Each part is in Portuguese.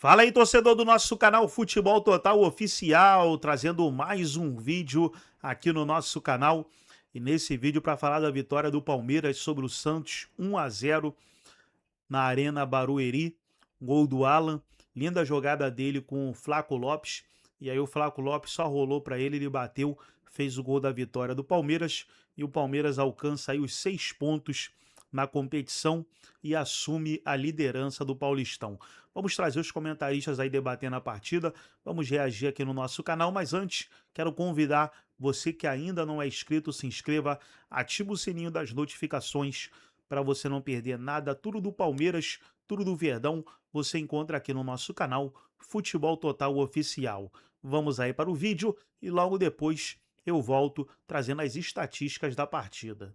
Fala aí, torcedor do nosso canal Futebol Total Oficial, trazendo mais um vídeo aqui no nosso canal. E nesse vídeo para falar da vitória do Palmeiras sobre o Santos, 1-0 na Arena Barueri. Gol do Alan, linda jogada dele com o Flaco Lopes. E aí o Flaco Lopes só rolou para ele bateu, fez o gol da vitória do Palmeiras. E o Palmeiras alcança aí os 6 pontos na competição e assume a liderança do Paulistão. Vamos trazer os comentaristas aí debatendo a partida, vamos reagir aqui no nosso canal, mas antes quero convidar você que ainda não é inscrito, se inscreva, ativa o sininho das notificações para você não perder nada, tudo do Palmeiras, tudo do Verdão, você encontra aqui no nosso canal Futebol Total Oficial. Vamos aí para o vídeo e logo depois eu volto trazendo as estatísticas da partida.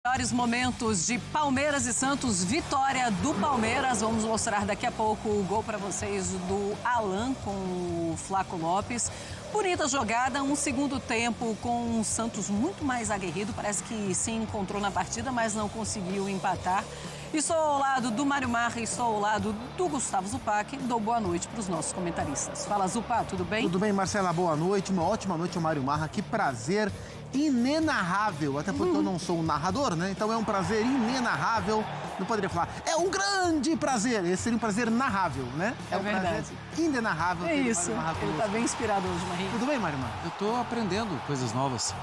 Melhores momentos de Palmeiras e Santos, vitória do Palmeiras. Vamos mostrar daqui a pouco o gol para vocês do Alan com o Flaco Lopes. Bonita jogada, um segundo tempo com o Santos muito mais aguerrido. Parece que se encontrou na partida, mas não conseguiu empatar. Estou ao lado do Mário Marra e estou ao lado do Gustavo Zupac. Dou boa noite para os nossos comentaristas. Fala, Zupac, tudo bem? Tudo bem, Marcela, boa noite. Uma ótima noite ao Mário Marra. Que prazer inenarrável, até porque eu não sou um narrador, né? Então é um prazer inenarrável. Não poderia falar, é um grande prazer. Esse seria um prazer narrável, né? É um verdade. Prazer inenarrável. É isso. Ele está bem inspirado hoje, Marinho. Tudo bem, Mário Marra? Eu estou aprendendo coisas novas.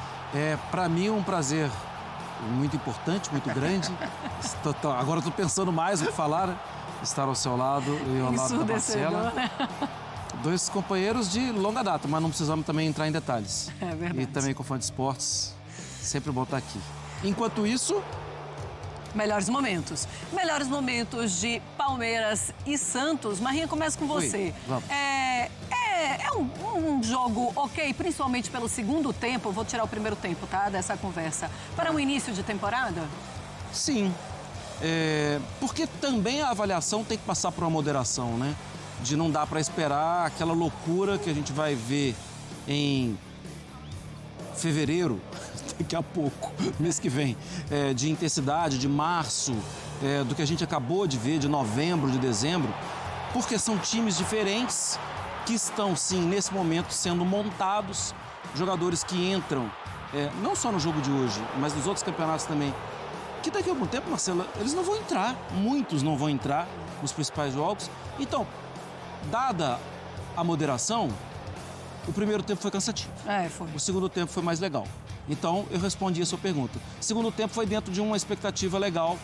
Para mim é um prazer muito importante, muito grande. Agora estou pensando mais o que falar, né? Estar ao seu lado e ao lado da Marcela. Né? Dois companheiros de longa data, mas não precisamos também entrar em detalhes. É verdade. E também com fã de esportes, sempre bom estar aqui. Enquanto isso... Melhores momentos. Melhores momentos de Palmeiras e Santos. Marinha, começa com você. Oi, vamos. É um jogo ok, principalmente pelo segundo tempo. Vou tirar o primeiro tempo, tá? Dessa conversa. Para um início de temporada? Sim. Porque também a avaliação tem que passar por uma moderação, né? De não dar para esperar aquela loucura que a gente vai ver em fevereiro, daqui a pouco, mês que vem, de intensidade, de março, do que a gente acabou de ver, de novembro, de dezembro, porque são times diferentes que estão, sim, nesse momento sendo montados, jogadores que entram, não só no jogo de hoje, mas nos outros campeonatos também, que daqui a algum tempo, Marcela, eles não vão entrar, muitos não vão entrar nos principais jogos. Então, dada a moderação, o primeiro tempo foi cansativo. Foi. O segundo tempo foi mais legal. Então, eu respondi a sua pergunta. O segundo tempo foi dentro de uma expectativa legal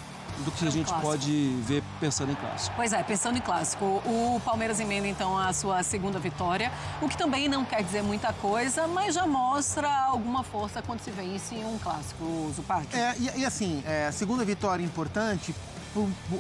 do que a gente pode ver pensando em clássico. Pois é, pensando em clássico. O Palmeiras emenda, então, a sua segunda vitória, o que também não quer dizer muita coisa, mas já mostra alguma força quando se vence em um clássico, Zupac. E assim, segunda vitória importante,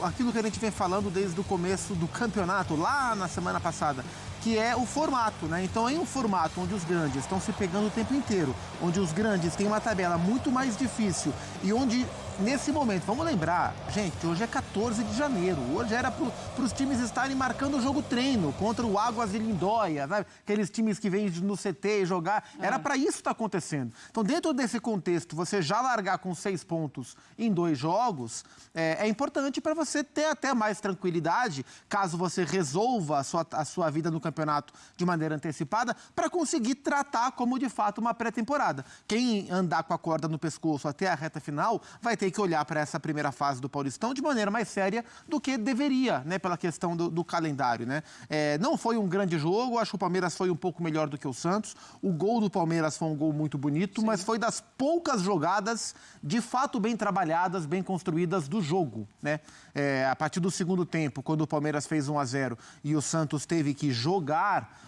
aquilo que a gente vem falando desde o começo do campeonato, lá na semana passada, que é o formato, né? Então, em um formato onde os grandes estão se pegando o tempo inteiro, onde os grandes têm uma tabela muito mais difícil e onde, nesse momento, vamos lembrar, gente, hoje é 14 de janeiro, hoje era para os times estarem marcando o jogo treino contra o Águas de Lindóia, sabe? Aqueles times que vêm no CT jogar, era para isso estar acontecendo. Então, dentro desse contexto, você já largar com 6 pontos em 2 jogos, é importante para você ter até mais tranquilidade, caso você resolva a sua vida no campeonato de maneira antecipada, para conseguir tratar como, de fato, uma pré-temporada. Quem andar com a corda no pescoço até a reta final vai ter que olhar para essa primeira fase do Paulistão de maneira mais séria do que deveria, né, pela questão do calendário, né? Não foi um grande jogo, acho que o Palmeiras foi um pouco melhor do que o Santos. O gol do Palmeiras foi um gol muito bonito, sim, mas foi das poucas jogadas de fato bem trabalhadas, bem construídas do jogo, né? A partir do segundo tempo, quando o Palmeiras fez 1-0 e o Santos teve que jogar,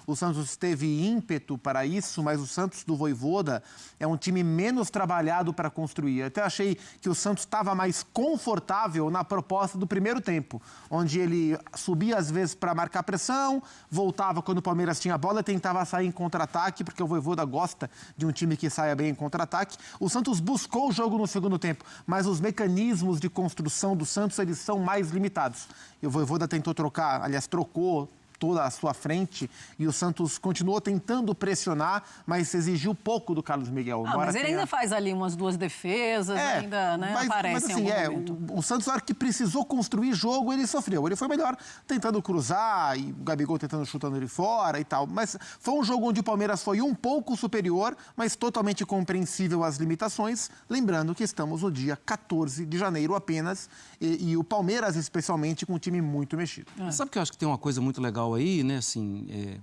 o Santos teve ímpeto para isso, mas o Santos do Vojvoda é um time menos trabalhado para construir. Eu até achei que o Santos estava mais confortável na proposta do primeiro tempo, onde ele subia às vezes para marcar pressão, voltava quando o Palmeiras tinha a bola e tentava sair em contra-ataque, porque o Vojvoda gosta de um time que saia bem em contra-ataque. O Santos buscou o jogo no segundo tempo, mas os mecanismos de construção do Santos, eles são mais limitados. E o Vojvoda tentou trocar, aliás, trocou toda a sua frente e o Santos continuou tentando pressionar, mas exigiu pouco do Carlos Miguel. Mas ele ainda faz ali umas 2 defesas, ainda aparece assim, em algum momento. O Santos, na hora que precisou construir jogo, ele sofreu. Ele foi melhor tentando cruzar e o Gabigol tentando chutando ele fora e tal. Mas foi um jogo onde o Palmeiras foi um pouco superior, mas totalmente compreensível às limitações. Lembrando que estamos no dia 14 de janeiro apenas e o Palmeiras, especialmente, com um time muito mexido. Sabe que eu acho que tem uma coisa muito legal aí, né, assim,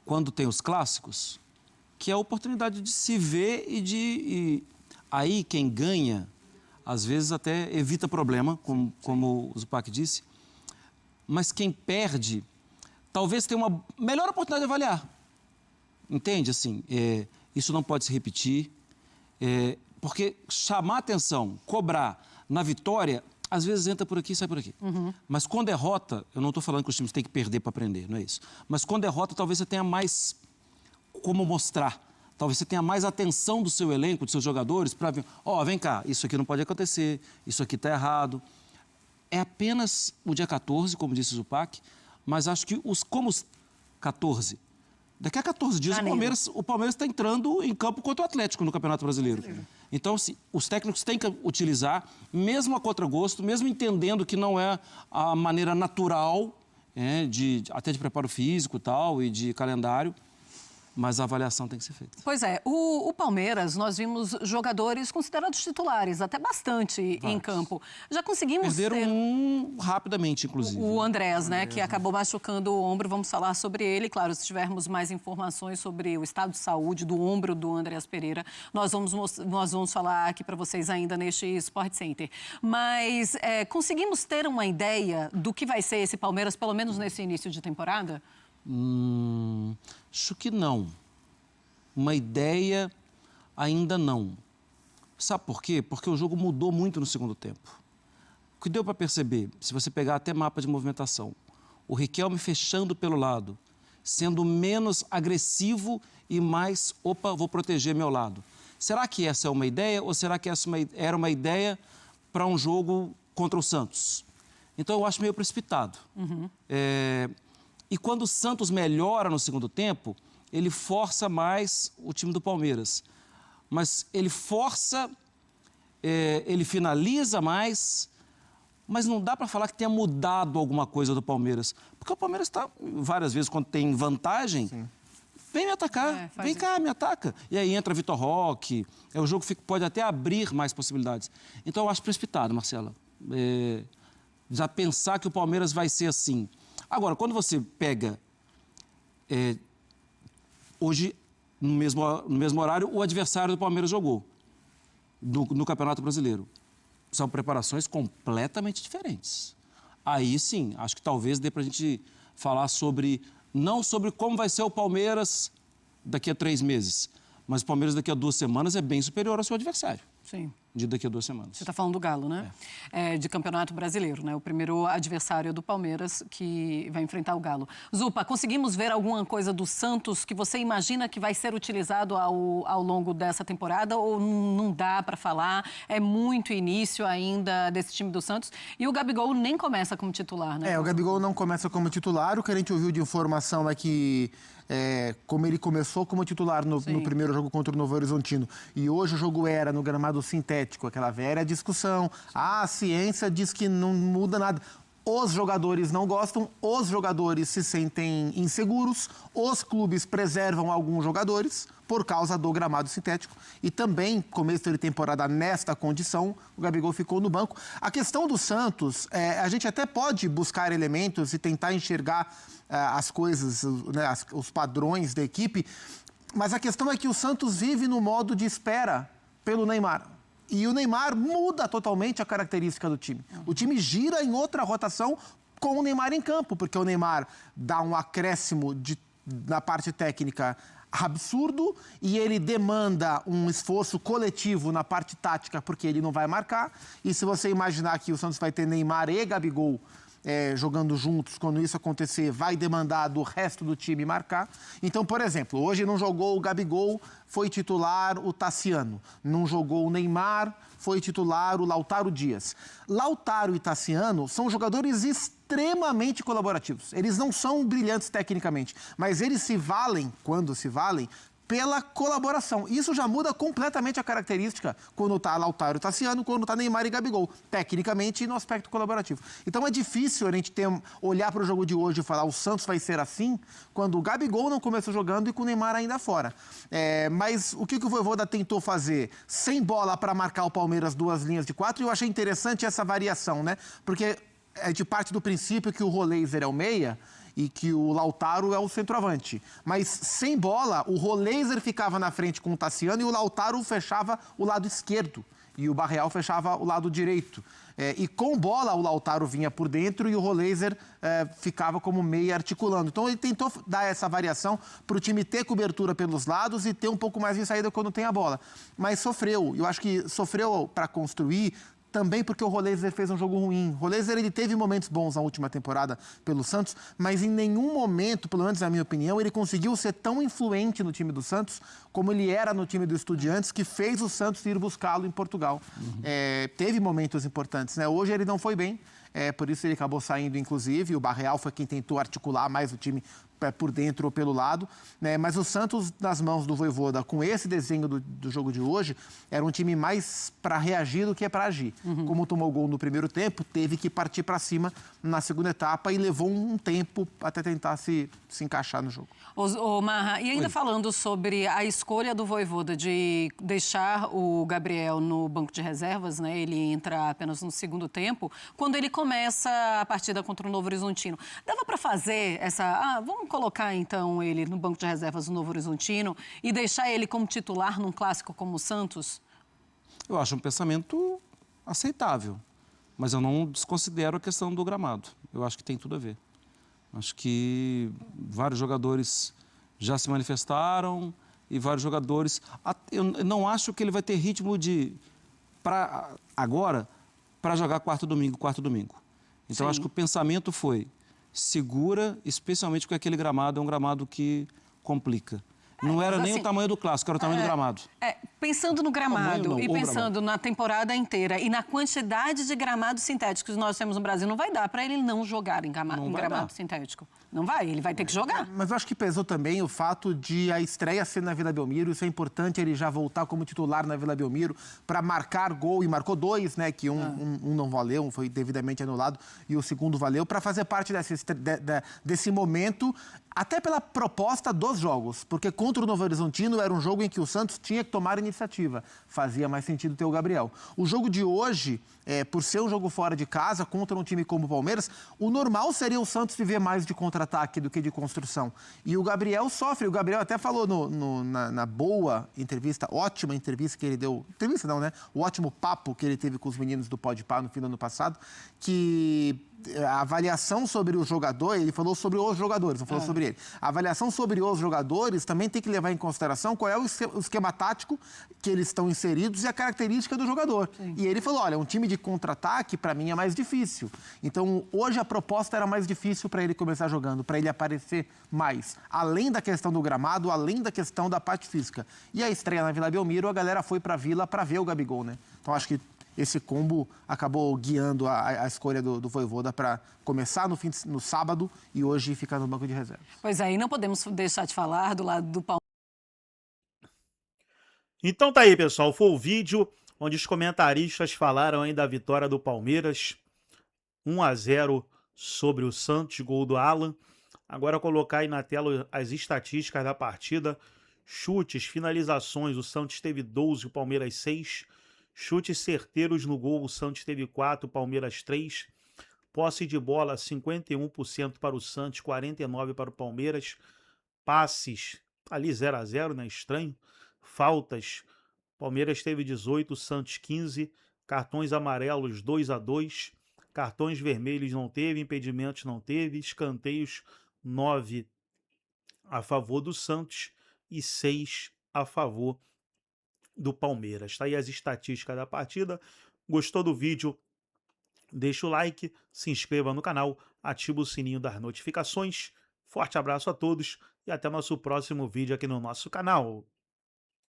quando tem os clássicos, que é a oportunidade de se ver e aí quem ganha, às vezes até evita problema, como o Zupac disse, mas quem perde, talvez tenha uma melhor oportunidade de avaliar, entende, assim, isso não pode se repetir, porque chamar atenção, cobrar na vitória, às vezes entra por aqui e sai por aqui. Mas com derrota, eu não estou falando que os times têm que perder para aprender, não é isso. Mas com derrota, talvez você tenha mais como mostrar. Talvez você tenha mais atenção do seu elenco, dos seus jogadores, para ver, vem cá, isso aqui não pode acontecer, isso aqui está errado. É apenas o dia 14, como disse o Zupac, mas acho que como os 14... Daqui a 14 dias, o Palmeiras está entrando em campo contra o Atlético no Campeonato Brasileiro. Então, os técnicos têm que utilizar, mesmo a contragosto, mesmo entendendo que não é a maneira natural, até de preparo físico tal, e de calendário, mas a avaliação tem que ser feita. Pois é, o Palmeiras, nós vimos jogadores considerados titulares, até bastante em campo. Já conseguimos Perderam rapidamente, inclusive. O Andrés, né, que acabou machucando o ombro, vamos falar sobre ele. Claro, se tivermos mais informações sobre o estado de saúde do ombro do Andrés Pereira, nós vamos falar aqui para vocês ainda neste Sport Center. Mas conseguimos ter uma ideia do que vai ser esse Palmeiras, pelo menos nesse início de temporada? Acho que não. Uma ideia, ainda não. Sabe por quê? Porque o jogo mudou muito no segundo tempo. O que deu para perceber, se você pegar até mapa de movimentação, o Riquelme fechando pelo lado, sendo menos agressivo e mais, vou proteger meu lado. Será que essa é uma ideia ou será que essa era uma ideia para um jogo contra o Santos? Então, eu acho meio precipitado. E quando o Santos melhora no segundo tempo, ele força mais o time do Palmeiras. Mas ele força, ele finaliza mais, mas não dá para falar que tenha mudado alguma coisa do Palmeiras. Porque o Palmeiras está, várias vezes, quando tem vantagem, vem me atacar, vem cá, me ataca. E aí entra Vitor Roque, o jogo pode até abrir mais possibilidades. Então, eu acho precipitado, Marcela. Já pensar que o Palmeiras vai ser assim. Agora, quando você pega, hoje, no mesmo horário, o adversário do Palmeiras jogou no Campeonato Brasileiro. São preparações completamente diferentes. Aí, sim, acho que talvez dê para a gente falar não sobre como vai ser o Palmeiras daqui a 3 meses, mas o Palmeiras daqui a 2 semanas é bem superior ao seu adversário. Sim. De daqui a 2 semanas. Você está falando do Galo, né? De Campeonato Brasileiro, né? O primeiro adversário do Palmeiras que vai enfrentar o Galo. Zupa, conseguimos ver alguma coisa do Santos que você imagina que vai ser utilizado ao longo dessa temporada ou não dá para falar? É muito início ainda desse time do Santos e o Gabigol nem começa como titular, né? O Gabigol não começa como titular. O que a gente ouviu de informação é que como ele começou como titular no primeiro jogo contra o Novo Horizontino e hoje o jogo era no gramado sintético, aquela velha discussão. A ciência diz que não muda nada. Os jogadores não gostam, os jogadores se sentem inseguros, os clubes preservam alguns jogadores por causa do gramado sintético. E também, começo de temporada nesta condição, o Gabigol ficou no banco. A questão do Santos, a gente até pode buscar elementos e tentar enxergar as coisas, né, os padrões da equipe, mas a questão é que o Santos vive no modo de espera pelo Neymar. E o Neymar muda totalmente a característica do time. O time gira em outra rotação com o Neymar em campo, porque o Neymar dá um acréscimo na parte técnica absurdo e ele demanda um esforço coletivo na parte tática, porque ele não vai marcar. E se você imaginar que o Santos vai ter Neymar e Gabigol jogando juntos, quando isso acontecer, vai demandar do resto do time marcar. Então, por exemplo, hoje não jogou o Gabigol, foi titular o Tassiano. Não jogou o Neymar, foi titular o Lautaro Dias. Lautaro e Tassiano são jogadores extremamente colaborativos. Eles não são brilhantes tecnicamente, mas eles se valem, quando se valem, pela colaboração. Isso já muda completamente a característica quando está Lautaro e Tassiano, quando está Neymar e Gabigol, tecnicamente e no aspecto colaborativo. Então é difícil a gente olhar para o jogo de hoje e falar o Santos vai ser assim, quando o Gabigol não começou jogando e com o Neymar ainda fora. Mas o que o Vojvoda tentou fazer? Sem bola para marcar o Palmeiras 2 linhas de 4, e eu achei interessante essa variação, né? Porque é de parte do princípio que o Roleiser é o meia e que o Lautaro é o centroavante. Mas sem bola, o Roleiser ficava na frente com o Tassiano e o Lautaro fechava o lado esquerdo. E o Barreal fechava o lado direito. E com bola, o Lautaro vinha por dentro e o Roleiser ficava como meia articulando. Então ele tentou dar essa variação para o time ter cobertura pelos lados e ter um pouco mais de saída quando tem a bola. Mas sofreu. Eu acho que sofreu para construir, também porque o Roleiser fez um jogo ruim. O Roleiser, ele teve momentos bons na última temporada pelo Santos, mas em nenhum momento, pelo menos na minha opinião, ele conseguiu ser tão influente no time do Santos como ele era no time do Estudiantes, que fez o Santos ir buscá-lo em Portugal. Teve momentos importantes, né? Hoje ele não foi bem, por isso ele acabou saindo, inclusive. O Barreal foi quem tentou articular mais o time por dentro ou pelo lado, né? Mas o Santos, nas mãos do Vojvoda, com esse desenho do jogo de hoje, era um time mais para reagir do que para agir. Como tomou gol no primeiro tempo, teve que partir para cima na segunda etapa e levou um tempo até tentar se encaixar no jogo. Ô, Marra, e ainda falando sobre a escolha do Vojvoda de deixar o Gabriel no banco de reservas, né? Ele entra apenas no segundo tempo, quando ele começa a partida contra o Novo Horizontino. Dava para fazer vamos colocar então ele no banco de reservas do Novo Horizontino e deixar ele como titular num clássico como o Santos? Eu acho um pensamento aceitável, mas eu não desconsidero a questão do gramado. Eu acho que tem tudo a ver. Acho que vários jogadores já se manifestaram e vários jogadores... Eu não acho que ele vai ter ritmo agora para jogar quarto domingo. Então, acho que o pensamento foi segura, especialmente porque aquele gramado é um gramado que complica. Não era nem o tamanho do clássico, era o tamanho do gramado. Pensando no gramado e pensando na temporada inteira e na quantidade de gramados sintéticos que nós temos no Brasil, não vai dar para ele não jogar em gramado sintético. Não vai, ele vai ter que jogar. Mas eu acho que pesou também o fato de a estreia ser na Vila Belmiro. Isso é importante, ele já voltar como titular na Vila Belmiro para marcar gol, e marcou 2, né? Que um não valeu, um foi devidamente anulado e o segundo valeu, para fazer parte desse momento, até pela proposta dos jogos, porque contra o Novo Horizontino era um jogo em que o Santos tinha que tomar iniciativa. Fazia mais sentido ter o Gabriel. O jogo de hoje, por ser um jogo fora de casa, contra um time como o Palmeiras, o normal seria o Santos viver mais de contra-ataque do que de construção. E o Gabriel sofre. O Gabriel até falou na boa entrevista, ótima entrevista que ele deu... Entrevista não, né? O ótimo papo que ele teve com os meninos do Podpah no fim do ano passado, que... a avaliação sobre o jogador, ele falou sobre os jogadores, não falou sobre ele. A avaliação sobre os jogadores também tem que levar em consideração qual é o esquema tático que eles estão inseridos e a característica do jogador. Sim. E ele falou, olha, um time de contra-ataque, para mim, é mais difícil. Então, hoje a proposta era mais difícil para ele começar jogando, para ele aparecer mais. Além da questão do gramado, além da questão da parte física. E a estreia na Vila Belmiro, a galera foi para a Vila para ver o Gabigol, né? Então, acho que esse combo acabou guiando a escolha do Vojvoda para começar no sábado e hoje ficar no banco de reservas. Pois é, e não podemos deixar de falar do lado do Palmeiras. Então tá aí, pessoal. Foi o vídeo onde os comentaristas falaram aí da vitória do Palmeiras. 1-0 sobre o Santos, gol do Alan. Agora colocar aí na tela as estatísticas da partida. Chutes, finalizações, o Santos teve 12, o Palmeiras 6. Chutes certeiros no gol, o Santos teve 4, o Palmeiras 3. Posse de bola, 51% para o Santos, 49% para o Palmeiras. Passes, ali 0-0, né? Estranho. Faltas, Palmeiras teve 18, o Santos 15. Cartões amarelos, 2-2. Cartões vermelhos não teve, impedimentos não teve. Escanteios, 9 a favor do Santos e 6 a favor do Palmeiras. Tá aí as estatísticas da partida. Gostou do vídeo? deixa o like, se inscreva no canal, ativa o sininho das notificações. Forte abraço a todos e até nosso próximo vídeo aqui no nosso canal.